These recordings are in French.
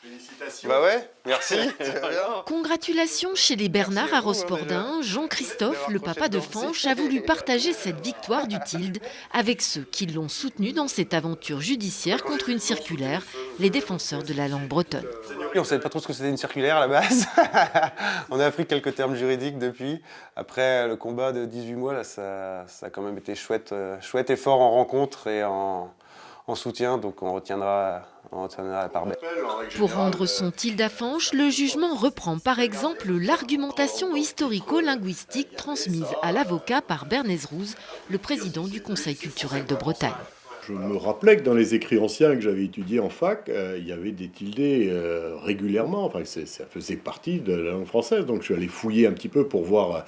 Félicitations. Bah ouais, merci. Congratulations chez les Bernard à Rospordin. Jean-Christophe, le papa de Fanche, a voulu partager cette victoire du Tilde avec ceux qui l'ont soutenu dans cette aventure judiciaire contre une circulaire, les défenseurs de la langue bretonne. On ne savait pas trop ce que c'était une circulaire à la base. On a appris quelques termes juridiques depuis. Après le combat de 18 mois, là, ça a quand même été chouette et fort en rencontre et en soutien, donc on retiendra la part belle. Pour rendre son tilde à Fanche, le jugement reprend par exemple l'argumentation historico-linguistique transmise à l'avocat par Bernays Rouz, le président du Conseil culturel de Bretagne. Je me rappelais que dans les écrits anciens que j'avais étudiés en fac, il y avait des tildés régulièrement, enfin ça faisait partie de la langue française, donc je suis allé fouiller un petit peu pour voir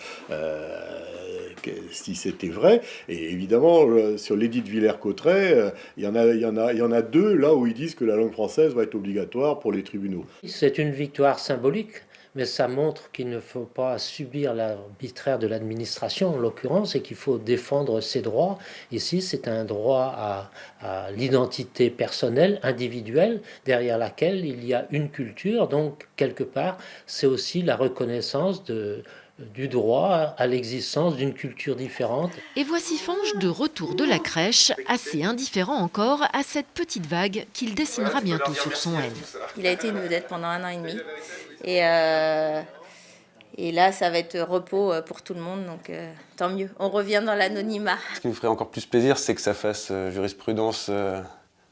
si c'était vrai. Et évidemment, sur l'édit de Villers-Cotterêts, il y en a deux là où ils disent que la langue française va être obligatoire pour les tribunaux. C'est une victoire symbolique, mais ça montre qu'il ne faut pas subir l'arbitraire de l'administration, en l'occurrence, et qu'il faut défendre ses droits. Ici, c'est un droit à l'identité personnelle, individuelle, derrière laquelle il y a une culture. Donc, quelque part, c'est aussi la reconnaissance du droit à l'existence d'une culture différente. Et voici Fanche de retour de la crèche, assez indifférent encore à cette petite vague qu'il dessinera bientôt sur son N. Il a été une vedette pendant 1 an et demi. Et là, ça va être repos pour tout le monde, donc tant mieux. On revient dans l'anonymat. Ce qui me ferait encore plus plaisir, c'est que ça fasse jurisprudence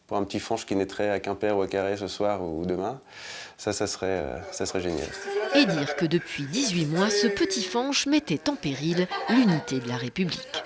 pour un petit Fanche qui naîtrait à Quimper ou à Carhaix ce soir ou demain. Ça serait génial. Et dire que depuis 18 mois, ce petit Fanche mettait en péril l'unité de la République.